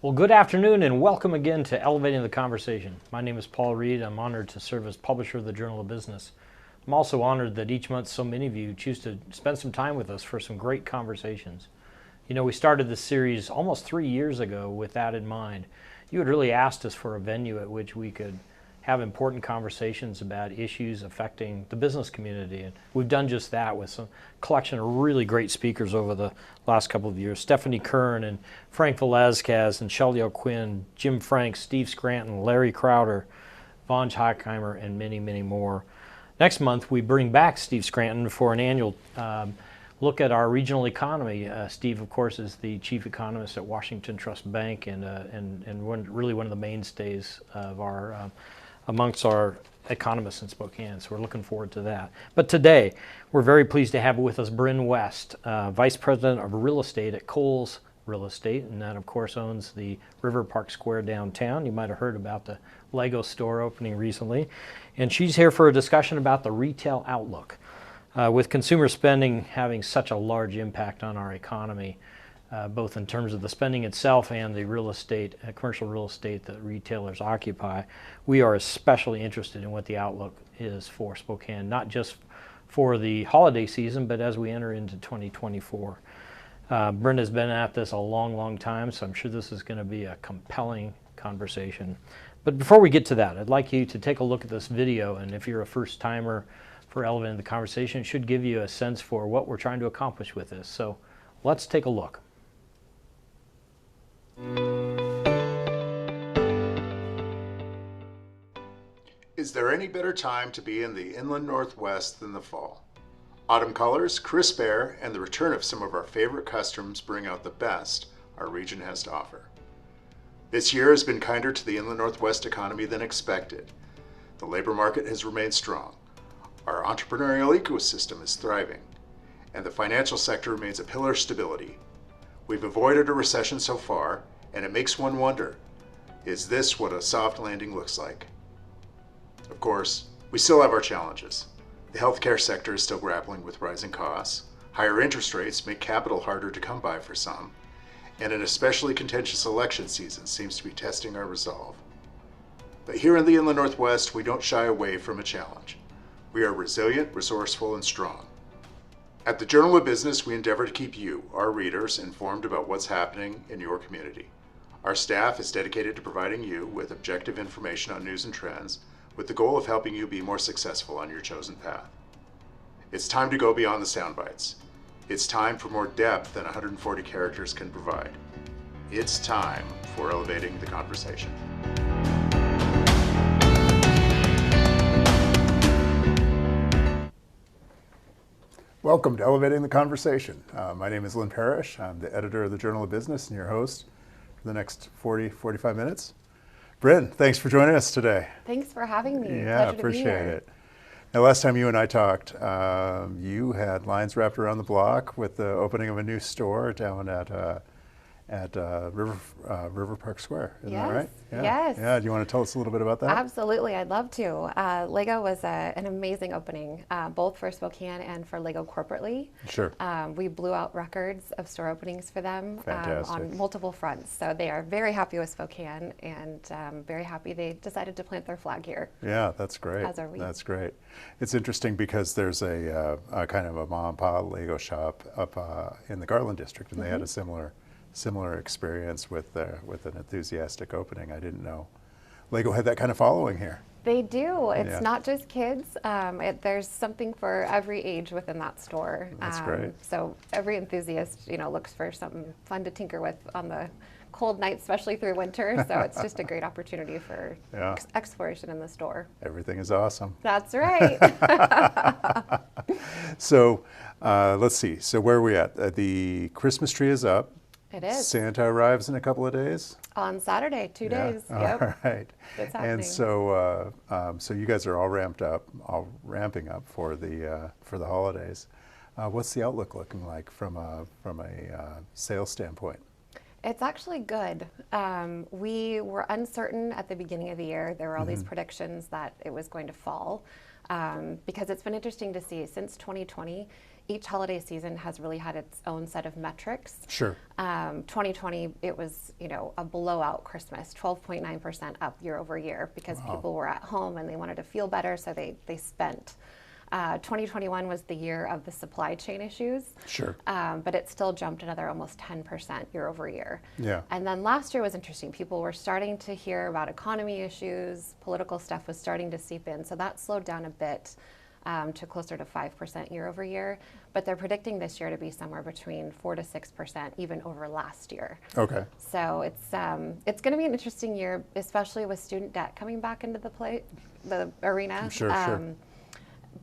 Well, good afternoon and welcome again to Elevating the Conversation. My name is Paul Reed. I'm honored to serve as publisher of the Journal of Business. I'm also honored that each month so many of you choose to spend some time with us for some great conversations. You know, we started this series almost 3 years ago with that in mind. You had really asked us for a venue at which we could have important conversations about issues affecting the business community. And we've done just that with some collection of really great speakers over the last couple of years. Stephanie Kern and Frank Velazquez and Shelly O'Quinn, Jim Frank, Steve Scranton, Larry Crowder, Von Hockheimer, and many, many more. Next month, we bring back Steve Scranton for an annual look at our regional economy. Steve, of course, is the chief economist at Washington Trust Bank and really one of the mainstays of our amongst our economists in Spokane, so we're looking forward to that. But today, we're very pleased to have with us Bryn West, Vice President of Real Estate at Cowles Real Estate, and that, of course, owns the River Park Square downtown. You might have heard about the Lego store opening recently. And she's here for a discussion about the retail outlook. With consumer spending having such a large impact on our economy, both in terms of the spending itself and the real estate, commercial real estate that retailers occupy, we are especially interested in what the outlook is for Spokane, not just for the holiday season, but as we enter into 2024. Bryn has been at this a long, long time, so I'm sure this is going to be a compelling conversation. But before we get to that, I'd like you to take a look at this video, and if you're a first-timer for Elevating the Conversation, it should give you a sense for what we're trying to accomplish with this. So let's take a look. Is there any better time to be in the inland Northwest than the fall? Autumn colors, crisp air, and the return of some of our favorite customs bring out the best our region has to offer. This year has been kinder to the inland Northwest economy than expected. The labor market has remained strong. Our entrepreneurial ecosystem is thriving, and the financial sector remains a pillar of stability. We've avoided a recession so far, and it makes one wonder, is this what a soft landing looks like? Of course, we still have our challenges. The healthcare sector is still grappling with rising costs. Higher interest rates make capital harder to come by for some, and an especially contentious election season seems to be testing our resolve. But here in the inland Northwest, we don't shy away from a challenge. We are resilient, resourceful, and strong. At the Journal of Business, we endeavor to keep you, our readers, informed about what's happening in your community. Our staff is dedicated to providing you with objective information on news and trends, with the goal of helping you be more successful on your chosen path. It's time to go beyond the sound bites. It's time for more depth than 140 characters can provide. It's time for Elevating the Conversation. Welcome to Elevating the Conversation. My name is Lynn Parrish. I'm the editor of the Journal of Business and your host for the next 45 minutes. Bryn, thanks for joining us today. Thanks for having me. Yeah, Pleasure appreciate to be here. it. Now, last time you and I talked, you had lines wrapped around the block with the opening of a new store down at River Park Square. Isn't that right? Yeah. Yes. Yeah. Do you want to tell us a little bit about that? Absolutely. I'd love to. Lego was an amazing opening, both for Spokane and for Lego corporately. Sure. We blew out records of store openings for them Fantastic. on multiple fronts. So they are very happy with Spokane and very happy they decided to plant their flag here. Yeah, that's great. As are we. That's great. It's interesting because there's a kind of a mom and pop Lego shop up in the Garland district, and they had a similar experience with an enthusiastic opening. I didn't know Lego had that kind of following here. They do. It's Yeah. not just kids. There's something for every age within that store. That's great. So every enthusiast, looks for something fun to tinker with on the cold nights, especially through winter. So it's just a great opportunity for Yeah. exploration in the store. Everything is awesome. That's right. So let's see. So where are we at? The Christmas tree is up. It is. Santa arrives in a couple of days. On Saturday, 2 Yeah. days. All Yep. right. It's happening. And so, so you guys are all ramping up for the holidays. What's the outlook looking like from a sales standpoint? It's actually good. We were uncertain at the beginning of the year. There were all these predictions that it was going to fall. because it's been interesting to see since 2020, each holiday season has really had its own set of metrics. Sure. 2020, it was, a blowout Christmas, 12.9% up year over year because people were at home and they wanted to feel better, so they spent. 2021 was the year of the supply chain issues. Sure. But it still jumped another almost 10% year over year. Yeah. And then last year was interesting. People were starting to hear about economy issues, political stuff was starting to seep in, so that slowed down a bit. To closer to 5% year over year, but they're predicting this year to be somewhere between 4 to 6% even over last year. Okay. So it's going to be an interesting year, especially with student debt coming back into the arena. Sure.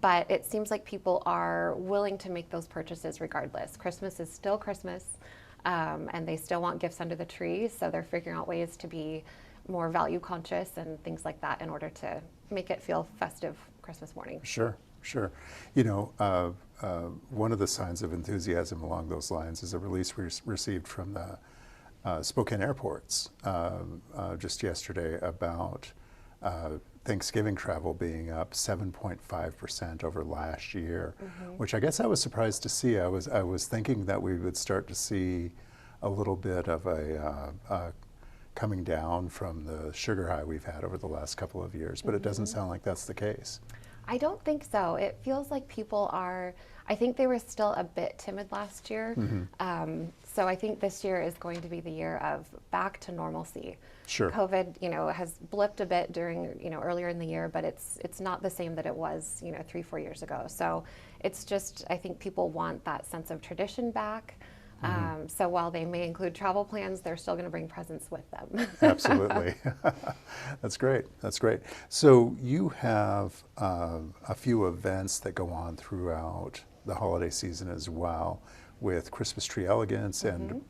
But it seems like people are willing to make those purchases regardless. Christmas is still Christmas, and they still want gifts under the tree, so they're figuring out ways to be more value conscious and things like that in order to make it feel festive Christmas morning. Sure. One of the signs of enthusiasm along those lines is a release we received from the Spokane airports just yesterday about Thanksgiving travel being up 7.5% over last year, which I guess I was surprised to see. I was thinking that we would start to see a little bit of a coming down from the sugar high we've had over the last couple of years, but it doesn't sound like that's the case. I don't think so. It feels like people are, I think they were still a bit timid last year. So I think this year is going to be the year of back to normalcy. Sure. COVID, has blipped a bit during, earlier in the year, but it's not the same that it was, 3-4 years ago. So it's just, I think people want that sense of tradition back. So while they may include travel plans, they're still going to bring presents with them. Absolutely. That's great. So you have a few events that go on throughout the holiday season as well, with Christmas Tree Elegance and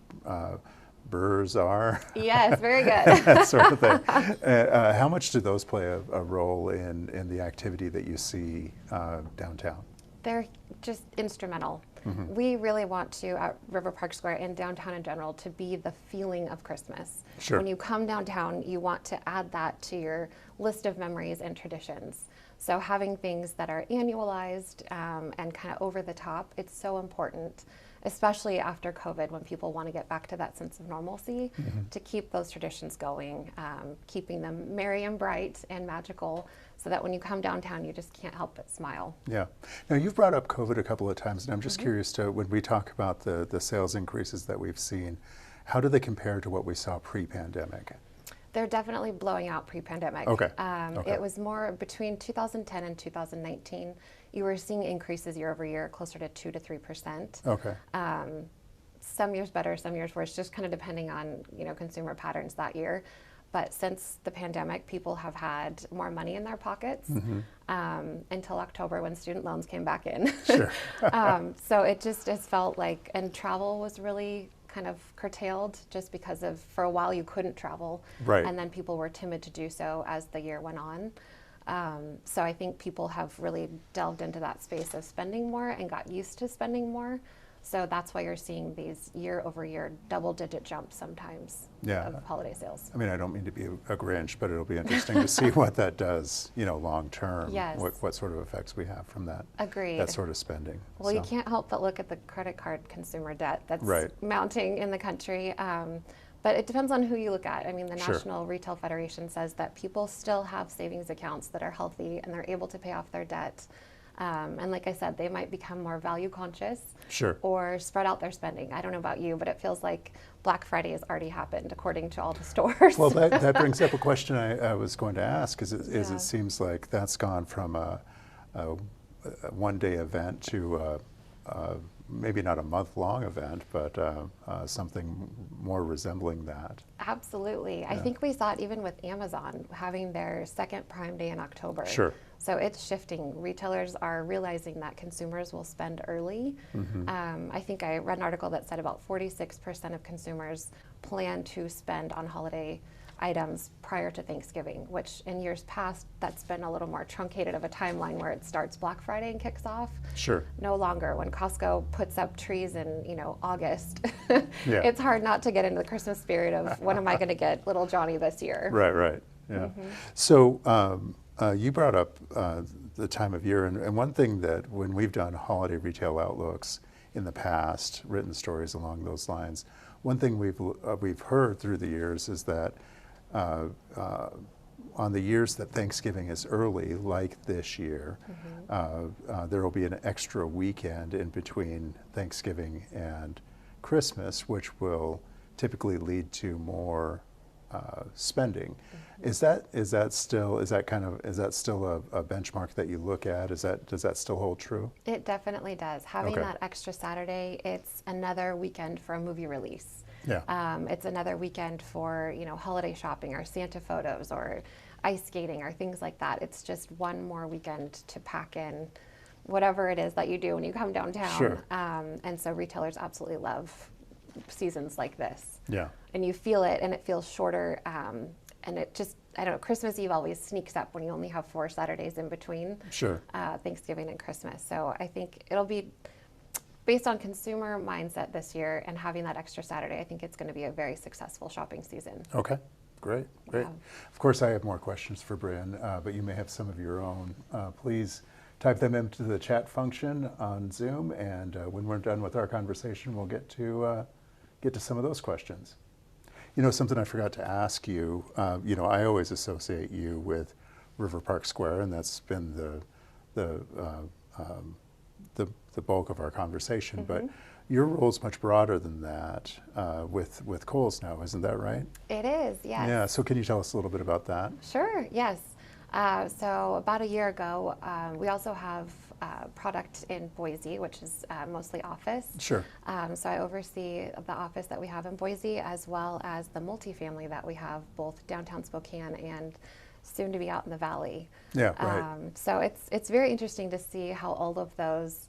Burrs are. Yes, very good. That sort of thing. How much do those play a role in the activity that you see downtown? They're just instrumental. We really want to, at River Park Square and downtown in general, to be the feeling of Christmas. Sure. When you come downtown, you want to add that to your list of memories and traditions. So having things that are annualized and kind of over the top, it's so important, especially after COVID, when people want to get back to that sense of normalcy, to keep those traditions going, keeping them merry and bright and magical, so that when you come downtown, you just can't help but smile. Yeah. Now, you've brought up COVID a couple of times, and I'm just curious to, when we talk about the sales increases that we've seen, how do they compare to what we saw pre-pandemic? They're definitely blowing out pre-pandemic. Okay. It was more between 2010 and 2019. You were seeing increases year over year, closer to 2 to 3%. Okay. Some years better, some years worse, just kind of depending on consumer patterns that year. But since the pandemic, people have had more money in their pockets until October, when student loans came back in. Sure. So it just has felt like, and travel was really kind of curtailed just because of, for a while you couldn't travel. Right. And then people were timid to do so as the year went on. So I think people have really delved into that space of spending more and got used to spending more. So that's why you're seeing these year over year double-digit jumps sometimes of holiday sales. I mean, I don't mean to be a Grinch, but it'll be interesting to see what that does, long term. Yes. What sort of effects we have from that. Agreed. That sort of spending. Well, you can't help but look at the credit card consumer debt that's mounting in the country. But it depends on who you look at. I mean, the National Retail Federation says that people still have savings accounts that are healthy and they're able to pay off their debt. And like I said, they might become more value conscious or spread out their spending. I don't know about you, but it feels like Black Friday has already happened according to all the stores. Well, that brings up a question I was going to ask, is it seems like that's gone from a one-day event to maybe not a month-long event, but something more resembling that. Absolutely. I think we saw it even with Amazon having their second Prime Day in October. Sure. So it's shifting. Retailers are realizing that consumers will spend early. I think I read an article that said about 46% of consumers plan to spend on holiday items prior to Thanksgiving, which in years past, that's been a little more truncated of a timeline where it starts Black Friday and kicks off. Sure. No longer. When Costco puts up trees in, August, it's hard not to get into the Christmas spirit of when am I going to get little Johnny this year? Right. Yeah. So you brought up the time of year. And one thing that when we've done holiday retail outlooks in the past, written stories along those lines, one thing we've heard through the years is that on the years that Thanksgiving is early, like this year, there will be an extra weekend in between Thanksgiving and Christmas, which will typically lead to more spending. Is that still a benchmark that you look at? Does that still hold true? It definitely does. Having that extra Saturday, it's another weekend for a movie release. Yeah. It's another weekend for, holiday shopping or Santa photos or ice skating or things like that. It's just one more weekend to pack in whatever it is that you do when you come downtown. Sure. And so retailers absolutely love seasons like this. Yeah. And you feel it, and it feels shorter. And it just, I don't know, Christmas Eve always sneaks up when you only have 4 Saturdays in between Sure. Thanksgiving and Christmas. So I think it'll be based on consumer mindset this year and having that extra Saturday. I think it's going to be a very successful shopping season. Okay. Great. Yeah. Of course, I have more questions for Bryn, but you may have some of your own. Please type them into the chat function on Zoom, and when we're done with our conversation, we'll get to some of those questions. Something I forgot to ask you. I always associate you with River Park Square, and that's been the bulk of our conversation. But your role is much broader than that with Cowles now, isn't that right? It is, yes. Yeah. So can you tell us a little bit about that? Sure, yes. So about a year ago, we also have product in Boise, which is mostly office. Sure. So I oversee the office that we have in Boise, as well as the multifamily that we have both downtown Spokane and soon to be out in the valley. Yeah, right. So it's very interesting to see how all of those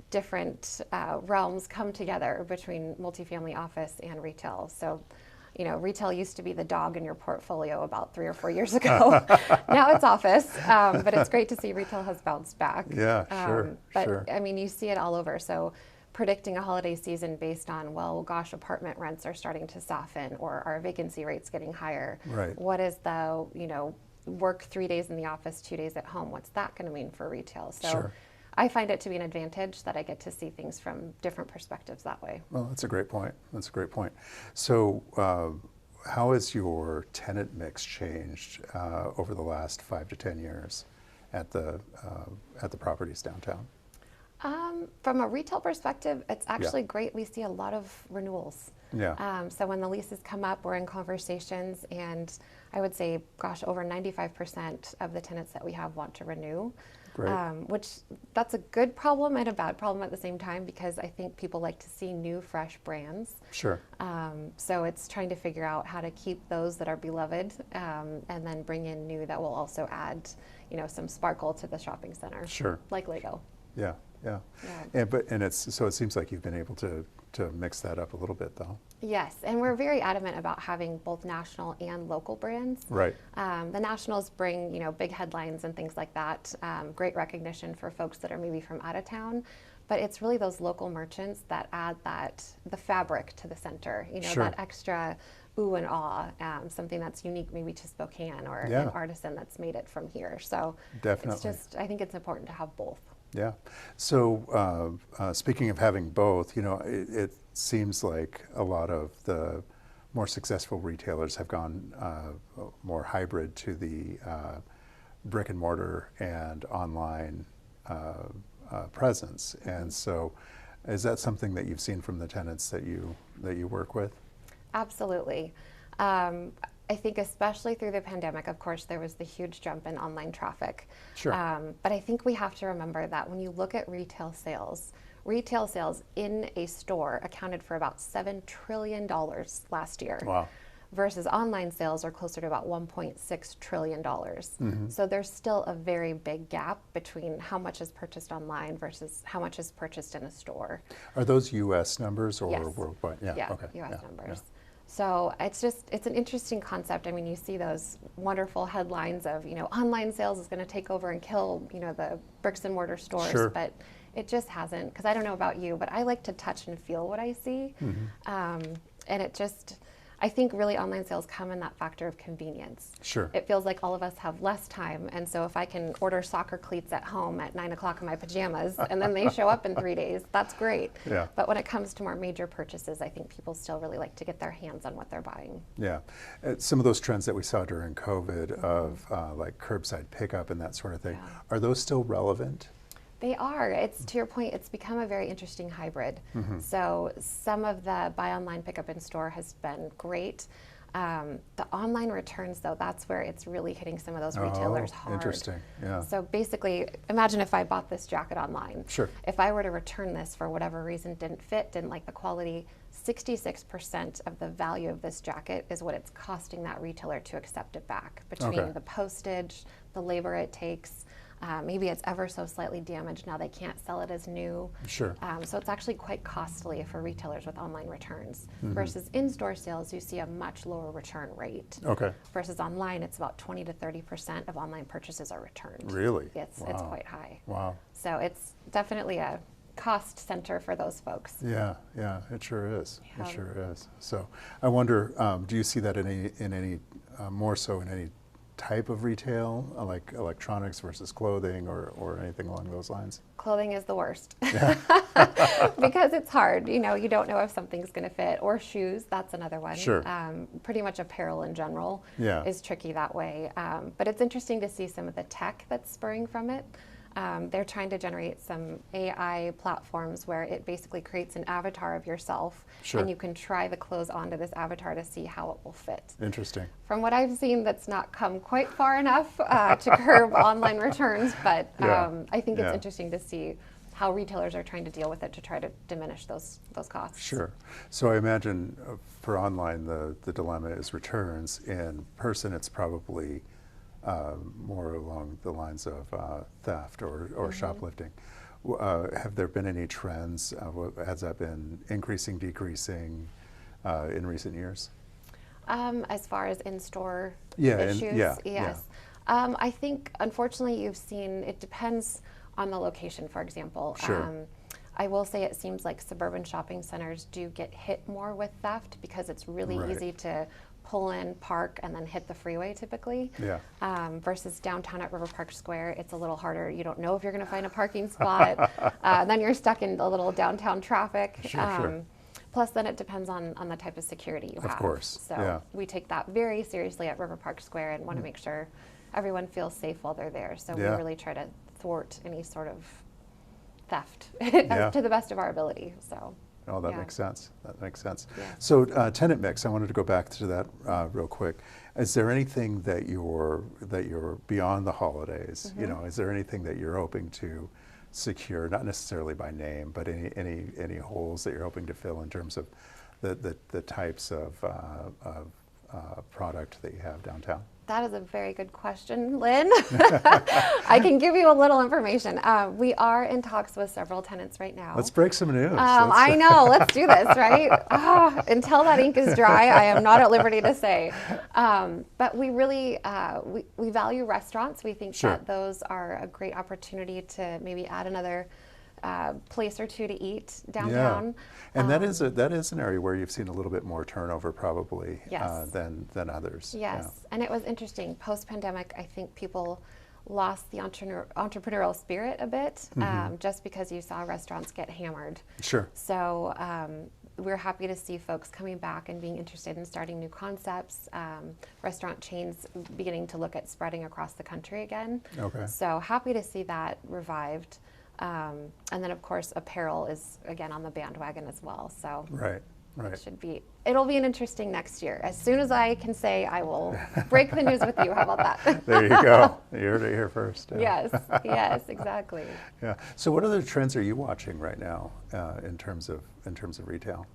different realms come together between multifamily, office, and retail. So retail used to be the dog in your portfolio about 3 or 4 years ago. Now it's office, but it's great to see retail has bounced back. Yeah, sure. But sure. I mean, you see it all over. So predicting a holiday season based on, well, gosh, apartment rents are starting to soften, or our vacancy rates getting higher. Right. What is the, work 3 days in the office, 2 days at home? What's that going to mean for retail? So Sure. I find it to be an advantage that I get to see things from different perspectives that way. Well, that's a great point. So how has your tenant mix changed over the last 5 to 10 years at the properties downtown? From a retail perspective, it's actually great. We see a lot of renewals. Yeah. So when the leases come up, we're in conversations, and I would say, gosh, over 95% of the tenants that we have want to renew. Great. Which that's a good problem and a bad problem at the same time, because I think people like to see new, fresh brands. Sure. So it's trying to figure out how to keep those that are beloved, and then bring in new that will also add, some sparkle to the shopping center. Sure. Like Lego. Yeah. And so it seems like you've been able to mix that up a little bit, though. Yes, and we're very adamant about having both national and local brands. Right. The nationals bring, big headlines and things like that, great recognition for folks that are maybe from out of town, but it's really those local merchants that add the fabric to the center, Sure. that extra ooh and ah, something that's unique maybe to Spokane, or an artisan that's made it from here. So Definitely. I think it's important to have both. Yeah. So speaking of having both, it seems like a lot of the more successful retailers have gone more hybrid to the brick and mortar and online presence. And so is that something that you've seen from the tenants that you work with? Absolutely. I think especially through the pandemic, of course, there was the huge jump in online traffic. Sure. But I think we have to remember that when you look at retail sales in a store accounted for about $7 trillion last year. Wow. Versus online sales are closer to about $1.6 trillion. Mm-hmm. So there's still a very big gap between how much is purchased online versus how much is purchased in a store. Are those U.S. numbers or Yes. worldwide? Yeah, Okay. U.S. numbers. Yeah. So it's an interesting concept. I mean, you see those wonderful headlines of, online sales is going to take over and kill, the bricks and mortar stores. Sure. But it just hasn't, because I don't know about you, but I like to touch and feel what I see. Mm-hmm. And I think really online sales come in that factor of convenience. Sure. It feels like all of us have less time, and so if I can order soccer cleats at home at 9 o'clock in my pajamas, and then they show up in 3 days, that's great. Yeah. But when it comes to more major purchases, I think people still really like to get their hands on what they're buying. Yeah. Some of those trends that we saw during COVID of like curbside pickup and that sort of thing, are those still relevant? They are. It's, to your point, it's become a very interesting hybrid. So some of the buy online, pick up in store has been great. The online returns, though, that's where it's really hitting some of those retailers hard. Interesting, yeah. So basically, imagine if I bought this jacket online. Sure. If I were to return this for whatever reason, didn't fit, didn't like the quality, 66% of the value of this jacket is what it's costing that retailer to accept it back, between the postage, the labor it takes. Maybe it's ever so slightly damaged. Now they can't sell it as new. Sure. So it's actually quite costly for retailers with online returns. Versus in-store sales, you see a much lower return rate. Okay. Versus online, it's about 20 to 30% of online purchases are returned. Really? It's quite high. Wow. So it's definitely a cost center for those folks. Yeah, yeah, it sure is. Yeah. It sure is. So I wonder, do you see that in any more so in any type of retail, like electronics versus clothing or anything along those lines? Clothing is the worst because it's hard. You know, you don't know if something's going to fit, or shoes. That's another one. Sure. Pretty much apparel in general is tricky that way. But it's interesting to see some of the tech that's spurring from it. They're trying to generate some AI platforms where it basically creates an avatar of yourself, and you can try the clothes onto this avatar to see how it will fit. Interesting. From what I've seen, that's not come quite far enough to curb online returns, but I think it's interesting to see how retailers are trying to deal with it to try to diminish those costs. Sure. So I imagine for online, the dilemma is returns. In person, it's probably more along the lines of theft or shoplifting. Have there been any trends? Has that been increasing, decreasing in recent years? As far as in-store issues? Yes. I think, unfortunately, you've seen, it depends on the location, for example. Sure. I will say it seems like suburban shopping centers do get hit more with theft because it's really easy to pull in, park, and then hit the freeway typically. Yeah. Versus downtown at River Park Square, it's a little harder. You don't know if you're going to find a parking spot. Then you're stuck in a little downtown traffic. Sure. Plus, then it depends on the type of security you have. Of course. So we take that very seriously at River Park Square and want to make sure everyone feels safe while they're there. So we really try to thwart any sort of theft to the best of our ability. So. Oh, that makes sense. That makes sense. Yeah. So tenant mix, I wanted to go back to that real quick. Is there anything that you're beyond the holidays? You know, is there anything that you're hoping to secure, not necessarily by name, but any holes that you're hoping to fill in terms of the types of product that you have downtown? That is a very good question, Lynn. I can give you a little information. We are in talks with several tenants right now. Let's break some news. I know, let's do this, right? Until that ink is dry, I am not at liberty to say. But we really, we value restaurants. We think that those are a great opportunity to maybe add another place or two to eat downtown. Yeah. And that is an area where you've seen a little bit more turnover probably than others. Yes, and it was interesting. Post-pandemic, I think people lost the entrepreneurial spirit a bit just because you saw restaurants get hammered. Sure. So we're happy to see folks coming back and being interested in starting new concepts. Restaurant chains beginning to look at spreading across the country again. Okay. So happy to see that revived. And then, of course, apparel is, again, on the bandwagon as well. So it'll be an interesting next year. As soon as I can say, I will break the news with you. How about that? There you go. You heard it here first. Yes, exactly. Yeah. So what other trends are you watching right now in terms of retail?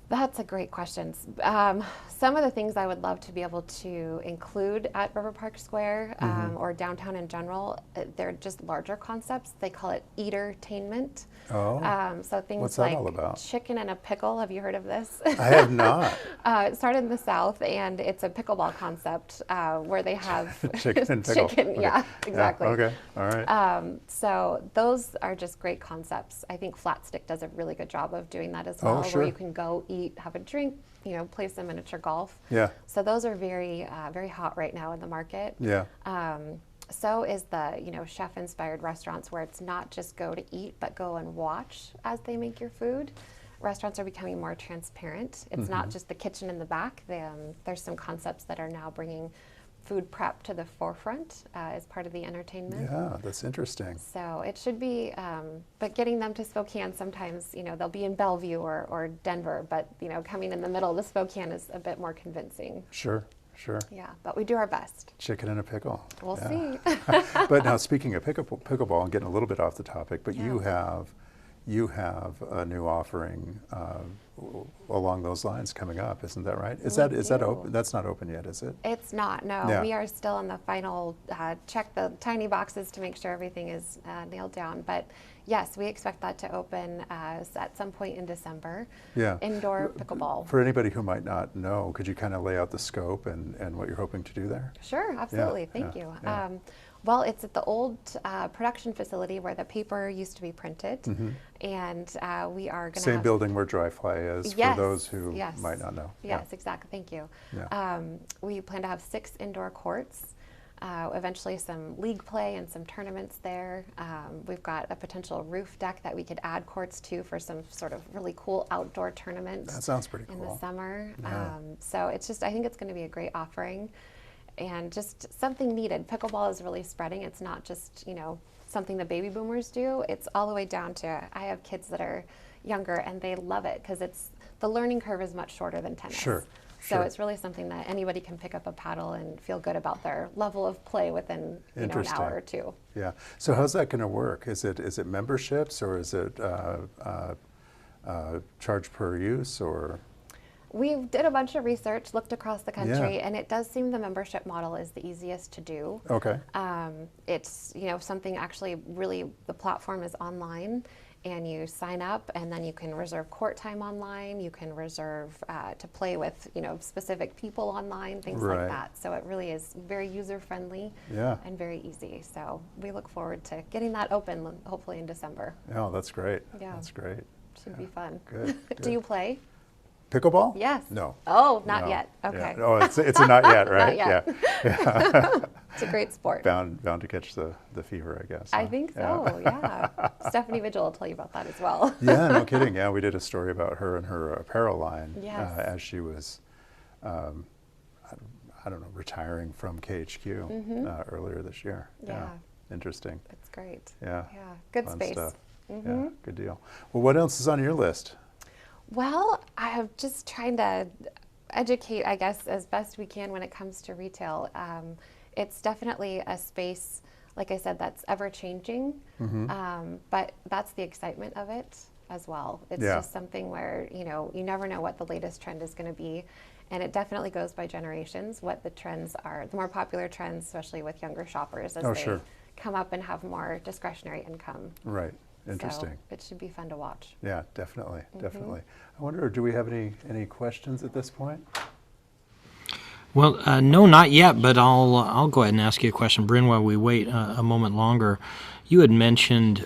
That's a great question. Some of the things I would love to be able to include at River Park Square or downtown in general, they're just larger concepts. They call it eatertainment. Oh. So things What's that like all about? Chicken in a Pickle. Have you heard of this? I have not. It started in the South, and it's a pickleball concept where they have chicken and pickle. Okay. Yeah, exactly. Yeah. Okay, all right. So those are just great concepts. I think Flat Stick does a really good job of doing that as well, where you can go eat eat, have a drink, play some miniature golf. Yeah. So those are very, very hot right now in the market. Yeah. So is the, chef-inspired restaurants where it's not just go to eat, but go and watch as they make your food. Restaurants are becoming more transparent. It's not just the kitchen in the back. There's some concepts that are now bringing food prep to the forefront as part of the entertainment. Yeah, that's interesting. So it should be, but getting them to Spokane sometimes, they'll be in Bellevue or Denver, but, coming in the middle of the Spokane is a bit more convincing. Sure. Sure. Yeah, but we do our best. Chicken in a pickle. We'll see. But now, speaking of pickleball, I'm getting a little bit off the topic, but you have a new offering along those lines coming up, isn't that right? Is that open? That's not open yet, is it? It's not. No, Yeah. We are still in the final check the tiny boxes to make sure everything is nailed down. But yes, we expect that to open at some point in December. Yeah. Indoor pickleball. For anybody who might not know, could you kind of lay out the scope and what you're hoping to do there? Sure, absolutely. Thank you. Yeah. Well, it's at the old production facility where the paper used to be printed, and we are going to Same building where Dry Fly is, yes, for those who yes. might not know. Yes, exactly. Thank you. Yeah. We plan to have 6 indoor courts, eventually some league play and some tournaments there. We've got a potential roof deck that we could add courts to for some sort of really cool outdoor tournament. That sounds pretty cool. In the summer. Yeah. So it's just, I think it's going to be a great offering. And just something needed. Pickleball is really spreading. It's not just, something the baby boomers do. It's all the way down to, I have kids that are younger and they love it because the learning curve is much shorter than tennis. Sure. So it's really something that anybody can pick up a paddle and feel good about their level of play within an hour or two. Yeah. So how's that going to work? Is it memberships, or is it charge per use, or? We did a bunch of research, looked across the country, and it does seem the membership model is the easiest to do. Okay. It's something actually really, the platform is online, and you sign up, and then you can reserve court time online. You can reserve to play with specific people online, things like that. So it really is very user friendly and very easy. So we look forward to getting that open, hopefully in December. Oh, that's great. Yeah, that's great. Should be fun. Good. Do you play? Pickleball? Yes. No. Oh, not yet. Okay. Yeah. Oh, it's a not yet, right? Not yet. Yeah. It's a great sport. Bound to catch the fever, I guess. I think so. Yeah. Stephanie Vigil will tell you about that as well. Yeah, no kidding. Yeah, we did a story about her and her apparel line as she was, I don't know, retiring from KHQ earlier this year. Yeah. Interesting. It's great. Yeah. Yeah. Good Fun space. stuff. Yeah. Good deal. Well, what else is on your list? Well, I'm just trying to educate, I guess, as best we can when it comes to retail. It's definitely a space, like I said, that's ever changing, but that's the excitement of it as well. It's just something where, you never know what the latest trend is going to be. And it definitely goes by generations, what the trends are, the more popular trends, especially with younger shoppers as they come up and have more discretionary income. Right. Interesting. So it should be fun to watch. Yeah, definitely, definitely. I wonder, do we have any questions at this point? Well, no, not yet, but I'll go ahead and ask you a question, Bryn, while we wait a moment longer. You had mentioned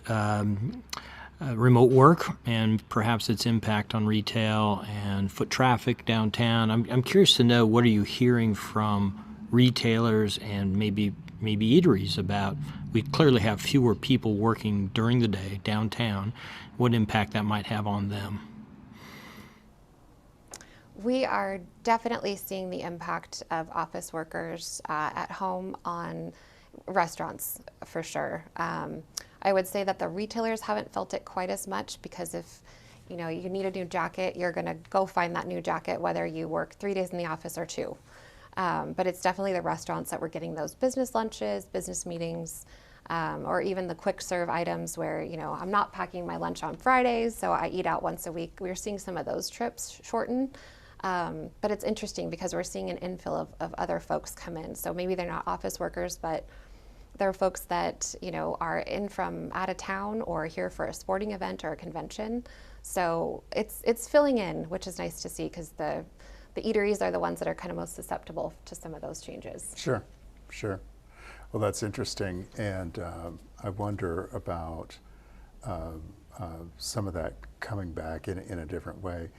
remote work and perhaps its impact on retail and foot traffic downtown. I'm curious to know, what are you hearing from retailers and maybe eateries about? We clearly have fewer people working during the day downtown. What impact that might have on them? We are definitely seeing the impact of office workers at home on restaurants, for sure. I would say that the retailers haven't felt it quite as much, because if you need a new jacket, you're going to go find that new jacket whether you work 3 days in the office or 2. But it's definitely the restaurants that were getting those business lunches, business meetings, or even the quick serve items where, I'm not packing my lunch on Fridays, so I eat out once a week. We're seeing some of those trips shorten. But it's interesting because we're seeing an infill of other folks come in. So maybe they're not office workers, but they're folks that, are in from out of town or here for a sporting event or a convention. So it's filling in, which is nice to see, because the eateries are the ones that are kind of most susceptible to some of those changes. Sure. Well, that's interesting, and I wonder about some of that coming back in a different way.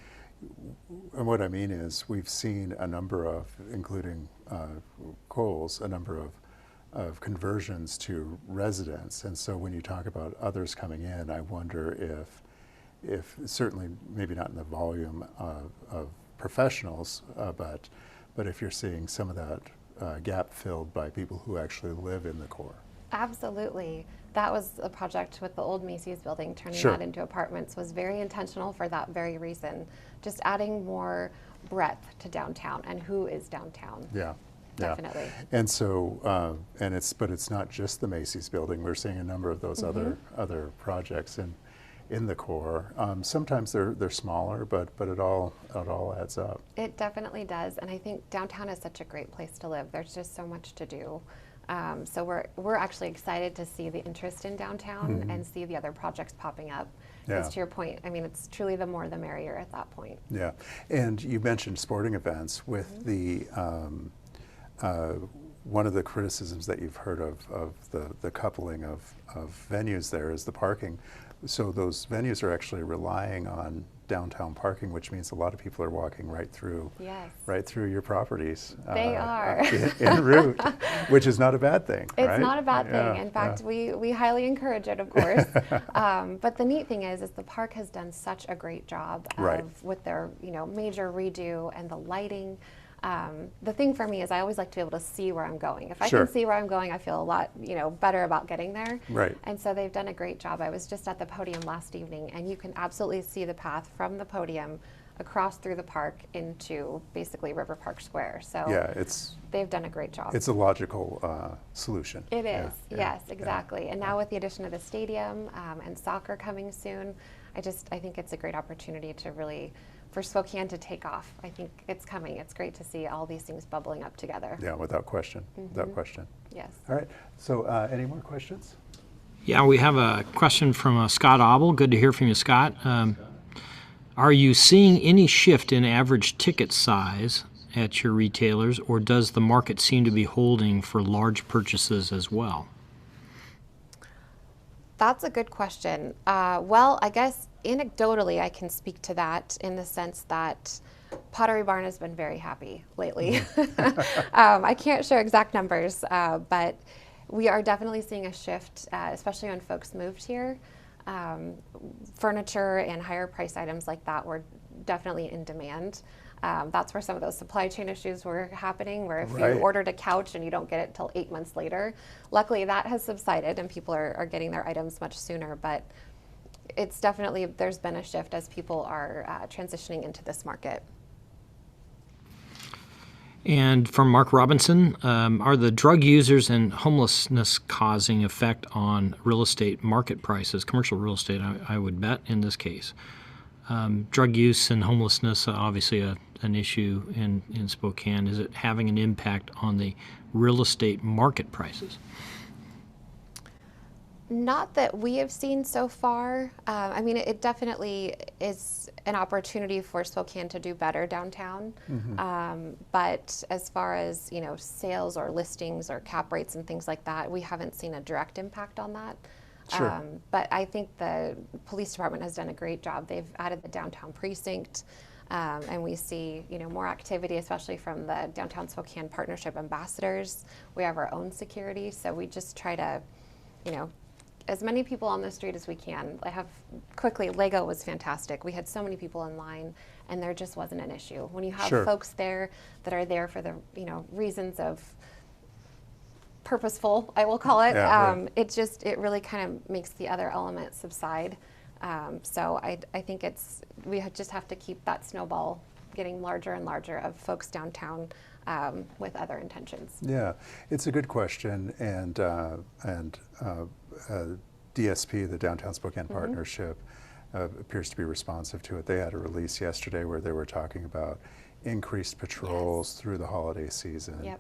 And what I mean is we've seen a number of, including Cowles, a number of conversions to residents. And so when you talk about others coming in, I wonder if certainly maybe not in the volume of professionals, but if you're seeing some of that gap filled by people who actually live in the core. Absolutely. That was a project with the old Macy's building, turning Sure. that into apartments was very intentional for that very reason. Just adding more breadth to downtown and who is downtown. Yeah. Definitely. Yeah. And so, but it's not just the Macy's building. We're seeing a number of those other projects in the core. Sometimes they're smaller, but it all adds up. It definitely does, and I think downtown is such a great place to live. There's just so much to do. So we're actually excited to see the interest in downtown and see the other projects popping up. Because to your point, I mean, it's truly the more the merrier at that point. Yeah, and you mentioned sporting events with the. One of the criticisms that you've heard of the coupling of venues there is the parking. So those venues are actually relying on downtown parking, which means a lot of people are walking right through your properties. They are. En route, which is not a bad thing. It's not a bad thing. In fact, we highly encourage it, of course. But the neat thing is the park has done such a great job with their major redo and the lighting. The thing for me is I always like to be able to see where I'm going. If I can see where I'm going, I feel a lot, better about getting there. Right. And so they've done a great job. I was just at the podium last evening, and you can absolutely see the path from the podium across through the park into basically River Park Square. So they've done a great job. It's a logical solution. It is. Yes, exactly. And now with the addition of the stadium and soccer coming soon, I think it's a great opportunity to really, for Spokane to take off. I think it's coming. It's great to see all these things bubbling up together. Yeah, without question. Without question. Yes. All right. So any more questions? Yeah, we have a question from Scott Obel. Good to hear from you, Scott. Are you seeing any shift in average ticket size at your retailers, or does the market seem to be holding for large purchases as well? That's a good question. Well, I guess anecdotally I can speak to that in the sense that Pottery Barn has been very happy lately. I can't share exact numbers, but we are definitely seeing a shift, especially when folks moved here. Furniture and higher price items like that were definitely in demand. That's where some of those supply chain issues were happening, where if you ordered a couch and you don't get it till 8 months later. Luckily that has subsided and people are getting their items much sooner, but it's definitely, there's been a shift as people are transitioning into this market. And from Mark Robinson, are the drug users and homelessness causing effect on real estate market prices, commercial real estate, I would bet in this case? Drug use and homelessness, obviously an issue in Spokane. Is it having an impact on the real estate market prices? Not that we have seen so far. I mean, it definitely is an opportunity for Spokane to do better downtown. But as far as, sales or listings or cap rates and things like that, we haven't seen a direct impact on that. Sure. But I think the police department has done a great job. They've added the downtown precinct, and we see, more activity, especially from the Downtown Spokane Partnership ambassadors. We have our own security, so we just try to, as many people on the street as we can. Lego was fantastic. We had so many people in line, and there just wasn't an issue. When you have folks there that are there for the, reasons of purposeful, I will call it, it really kind of makes the other element subside. So I think we just have to keep that snowball getting larger and larger of folks downtown with other intentions. Yeah, it's a good question, and DSP, the Downtown Spokane Partnership, appears to be responsive to it. They had a release yesterday where they were talking about increased patrols through the holiday season,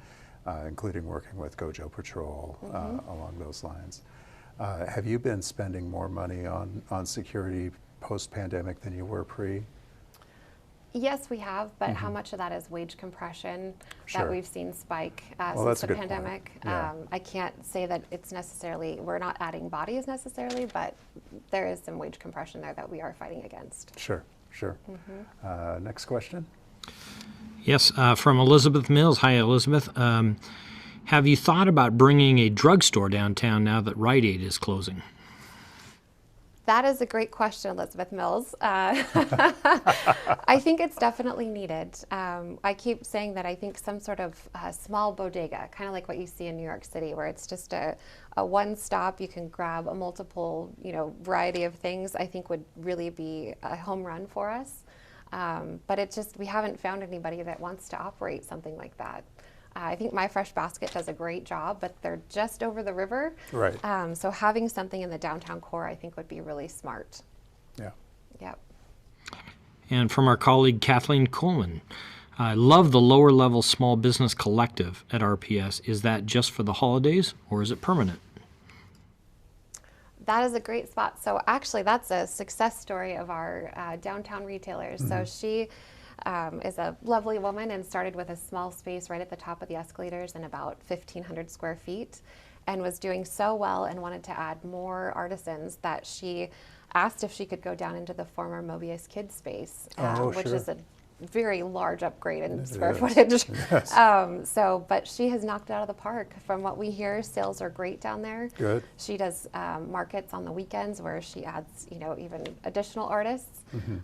including working with Gojo Patrol along those lines. Have you been spending more money on security post-pandemic than you were pre? Yes, we have, but how much of that is wage compression that we've seen spike since the pandemic? I can't say that it's necessarily, we're not adding bodies necessarily, but there is some wage compression there that we are fighting against. Sure, sure. Next question. Yes, from Elizabeth Mills. Hi, Elizabeth. Have you thought about bringing a drugstore downtown now that Rite Aid is closing? That is a great question, Elizabeth Mills. I think it's definitely needed. I keep saying that I think some sort of small bodega, kind of like what you see in New York City, where it's just a one stop, you can grab a multiple, variety of things, I think would really be a home run for us. But we haven't found anybody that wants to operate something like that. I think My Fresh Basket does a great job, but they're just over the river. Right. So having something in the downtown core, I think, would be really smart. Yeah. Yep. And from our colleague Kathleen Coleman, I love the lower level small business collective at RPS. Is that just for the holidays or is it permanent? That is a great spot. So actually, that's a success story of our downtown retailers. So she is a lovely woman and started with a small space right at the top of the escalators in about 1,500 square feet, and was doing so well and wanted to add more artisans that she asked if she could go down into the former Mobius Kids space, which is a very large upgrade in square footage. Yes. But she has knocked it out of the park. From what we hear, sales are great down there. Good. She does markets on the weekends where she adds, even additional artists.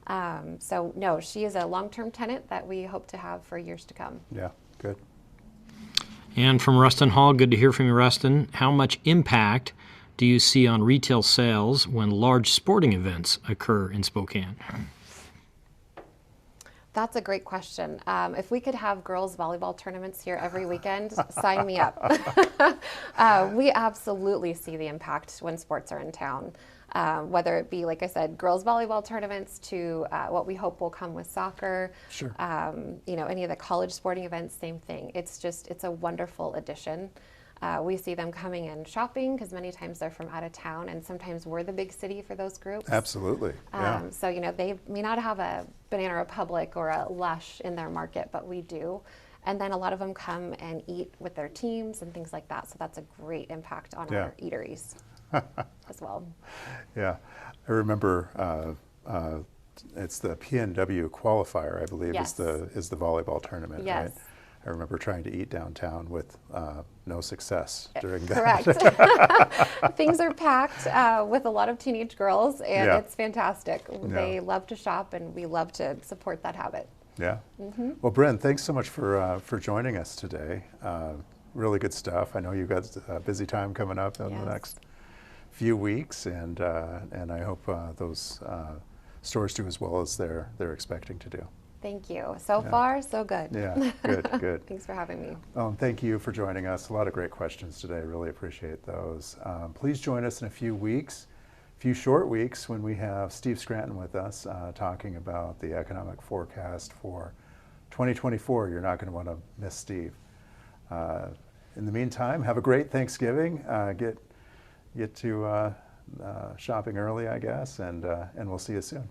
No, she is a long-term tenant that we hope to have for years to come. Yeah, good. And from Rustin Hall, good to hear from you, Rustin. How much impact do you see on retail sales when large sporting events occur in Spokane? That's a great question. If we could have girls volleyball tournaments here every weekend, sign me up. We absolutely see the impact when sports are in town, whether it be, like I said, girls volleyball tournaments to what we hope will come with soccer. Sure. Any of the college sporting events, same thing. It's a wonderful addition. We see them coming in shopping because many times they're from out of town, and sometimes we're the big city for those groups. Absolutely. Yeah. So, they may not have a Banana Republic or a Lush in their market, but we do. And then a lot of them come and eat with their teams and things like that. So that's a great impact on our eateries as well. Yeah. I remember it's the PNW qualifier, I believe, Yes. is the volleyball tournament, Yes. right? I remember trying to eat downtown with no success during that. Correct. Things are packed with a lot of teenage girls, and Yeah. it's fantastic. They love to shop, and we love to support that habit. Yeah. Well, Bryn, thanks so much for joining us today. Really good stuff. I know you've got a busy time coming up in the next few weeks, and I hope those stores do as well as they're expecting to do. Thank you. So far, so good. Yeah, good. Thanks for having me. Thank you for joining us. A lot of great questions today. Really appreciate those. Please join us in a few short weeks when we have Steve Scranton with us talking about the economic forecast for 2024. You're not going to want to miss Steve. In the meantime, have a great Thanksgiving. Get to shopping early, I guess, and we'll see you soon.